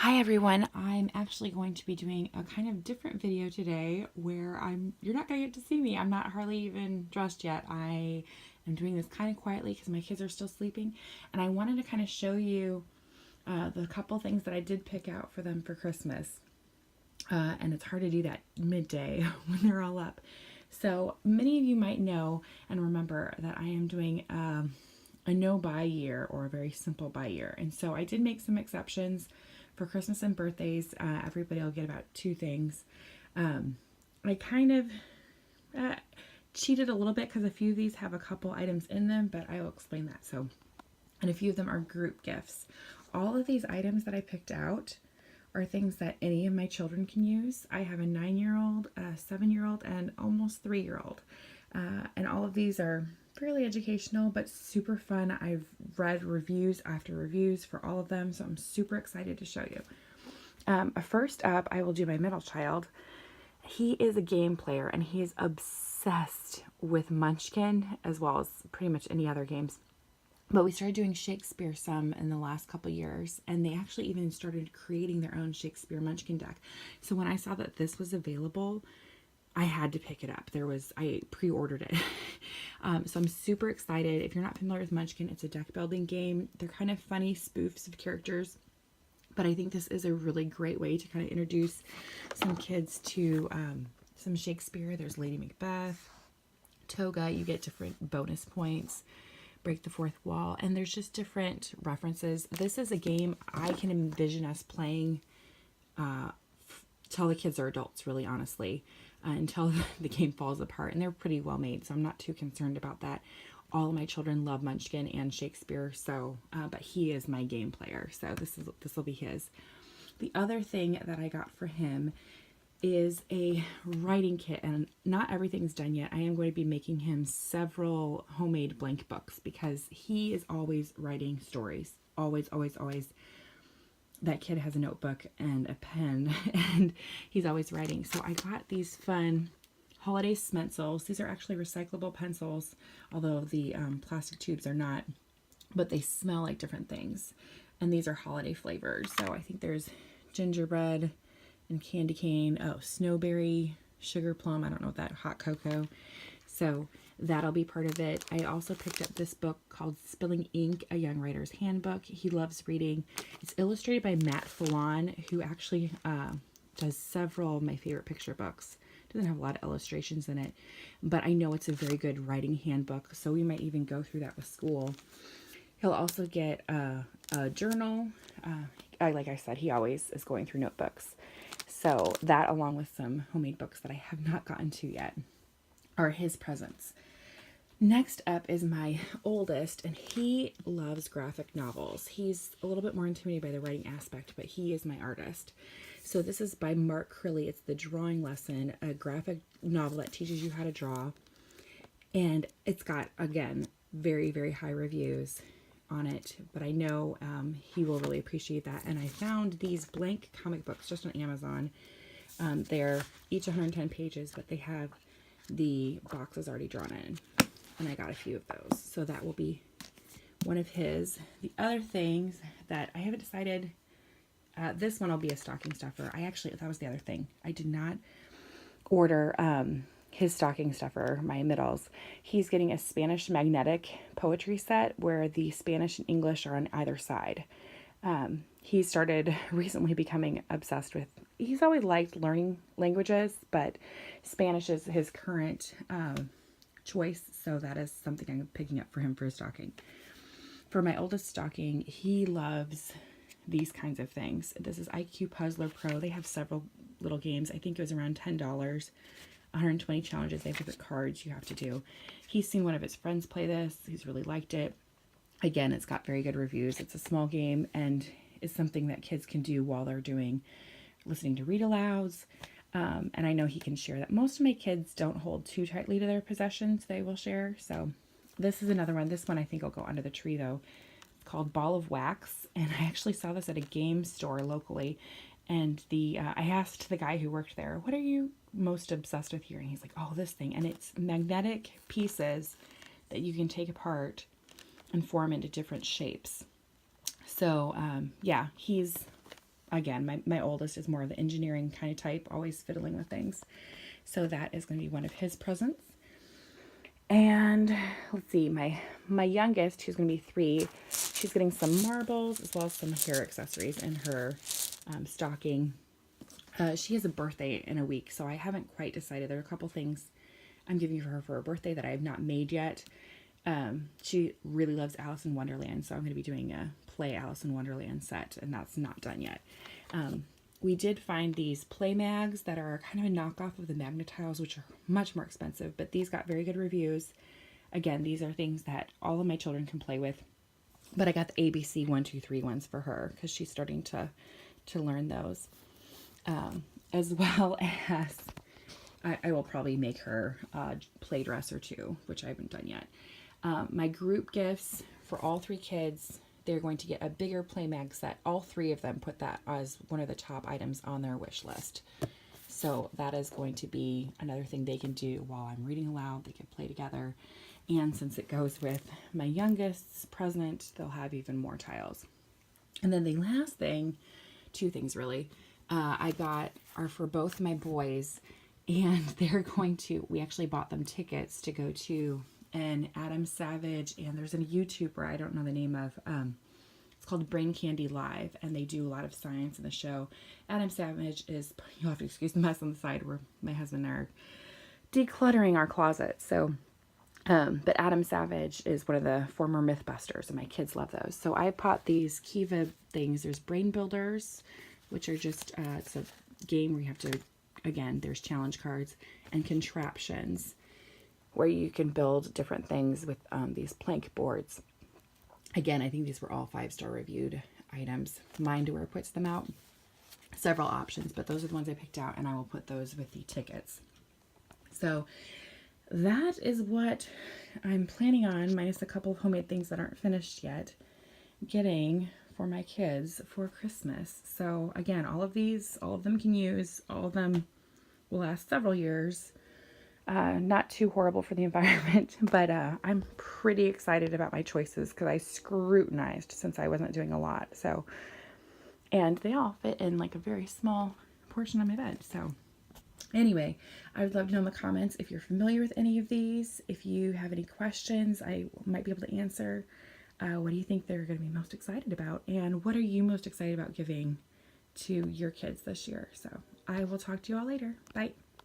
Hi everyone, I'm actually going to be doing a kind of different video today where you're not going to get to see me. I'm not hardly even dressed yet. I am doing this kind of quietly because my kids are still sleeping, and I wanted to kind of show you the couple things that I did pick out for them for Christmas. And it's hard to do that midday when they're all up. So many of you might know and remember that I am doing a no buy year, or a very simple buy year. And so I did make some exceptions for Christmas and birthdays. Everybody will get about two things. I kind of cheated a little bit because a few of these have a couple items in them, but I will explain that. So, and a few of them are group gifts. All of these items that I picked out are things that any of my children can use. I have a 9-year-old, a 7-year-old, and almost 3-year-old. And all of these are fairly educational, but super fun. I've read reviews after reviews for all of them, so I'm super excited to show you. First up, I will do my middle child. He is a game player, and he is obsessed with Munchkin, as well as pretty much any other games. But we started doing Shakespeare some in the last couple years, and they actually even started creating their own Shakespeare Munchkin deck. So when I saw that this was available, I had to pick it up. I pre-ordered it. So I'm super excited. If you're not familiar with Munchkin, it's a deck building game. They're kind of funny spoofs of characters, but I think this is a really great way to kind of introduce some kids to some Shakespeare. There's Lady Macbeth, Toga. You get different bonus points. Break the fourth wall, and there's just different references. This is a game I can envision us playing till the kids are adults, really honestly, until the game falls apart. And they're pretty well made, so I'm not too concerned about that. All of my children love Munchkin and Shakespeare, so but he is my game player, so this will be his. The other thing that I got for him is a writing kit, and not everything's done yet. I am going to be making him several homemade blank books because he is always writing stories. Always, always, always. That kid has a notebook and a pen, and he's always writing. So I got these fun holiday stencils. These are actually recyclable pencils, although the plastic tubes are not, but they smell like different things. And these are holiday flavors. So I think there's gingerbread and candy cane, snowberry, sugar plum, I don't know what that, hot cocoa. So that'll be part of it. I also picked up this book called Spilling Ink, A Young Writer's Handbook. He loves reading. It's illustrated by Matt Fallon, who actually does several of my favorite picture books. Doesn't have a lot of illustrations in it, but I know it's a very good writing handbook, so we might even go through that with school. He'll also get a journal. Like I said, he always is going through notebooks. So that, along with some homemade books that I have not gotten to yet, are his presents. Next up is my oldest, and he loves graphic novels. He's a little bit more intimidated by the writing aspect, but he is my artist. So this is by Mark Crilly. It's The Drawing Lesson, a graphic novel that teaches you how to draw. And it's got, again, very, very high reviews on it, but I know he will really appreciate that. And I found these blank comic books just on Amazon. They're each 110 pages, but they have the boxes already drawn in, and I got a few of those, so that will be one of his. The other things that I haven't decided, this one will be a stocking stuffer. That was the other thing. I did not order his stocking stuffer, my middles. He's getting a Spanish magnetic poetry set where the Spanish and English are on either side. He started recently becoming obsessed with, he's always liked learning languages, but Spanish is his current choice, so that is something I'm picking up for him for his stocking. For my oldest stocking, he loves these kinds of things. This is IQ Puzzler Pro. They have several little games. I think it was around $10. 120 challenges. They have different cards you have to do. He's seen one of his friends play this. He's really liked it. Again, it's got very good reviews. It's a small game, and it's something that kids can do while they're listening to read alouds. And I know he can share that. Most of my kids don't hold too tightly to their possessions. They will share. So this is another one. This one I think will go under the tree, though. It's called Ball of Wax, and I actually saw this at a game store locally. And I asked the guy who worked there, what are you most obsessed with here? And he's like, oh, this thing. And it's magnetic pieces that you can take apart and form into different shapes. So, yeah, he's again, my oldest is more of the engineering kind of type, always fiddling with things. So that is going to be one of his presents. And let's see, my youngest, who's going to be 3, she's getting some marbles as well as some hair accessories in her stocking. She has a birthday in a week, so I haven't quite decided. There are a couple things I'm giving her for her birthday that I have not made yet. She really loves Alice in Wonderland, so I'm going to be doing a play Alice in Wonderland set, and that's not done yet. We did find these play mags that are kind of a knockoff of the Magnetiles, which are much more expensive, but these got very good reviews. Again, these are things that all of my children can play with, but I got the ABC 1, 2, 3 ones for her because she's starting to learn those. As well as I will probably make her a play dress or 2, which I haven't done yet. My group gifts for all 3 kids, they're going to get a bigger play mag set. All 3 of them put that as one of the top items on their wish list. So that is going to be another thing they can do while I'm reading aloud. They can play together. And since it goes with my youngest's present, they'll have even more tiles. And then the last thing, 2 things really, I got are for both my boys, and they're going to, we actually bought them tickets to go to an Adam Savage, and there's a YouTuber I don't know the name of, it's called Brain Candy Live, and they do a lot of science in the show. Adam Savage is, you'll have to excuse the mess on the side where my husband and I are decluttering our closet. So but Adam Savage is one of the former Mythbusters, and my kids love those. So I bought these Kiva things. There's Brain Builders, which are just, it's a game where you have to, again, there's challenge cards, and Contraptions, where you can build different things with these plank boards. Again, I think these were all 5-star reviewed items. Mindware puts them out. Several options, but those are the ones I picked out, and I will put those with the tickets. So that is what I'm planning on, minus a couple of homemade things that aren't finished yet, getting for my kids for Christmas. So again, all of them can use, all of them will last several years. Not too horrible for the environment, but I'm pretty excited about my choices because I scrutinized since I wasn't doing a lot. So, and they all fit in like a very small portion of my bed. So anyway, I would love to know in the comments if you're familiar with any of these. If you have any questions, I might be able to answer. What do you think they're going to be most excited about? And what are you most excited about giving to your kids this year? So I will talk to you all later. Bye.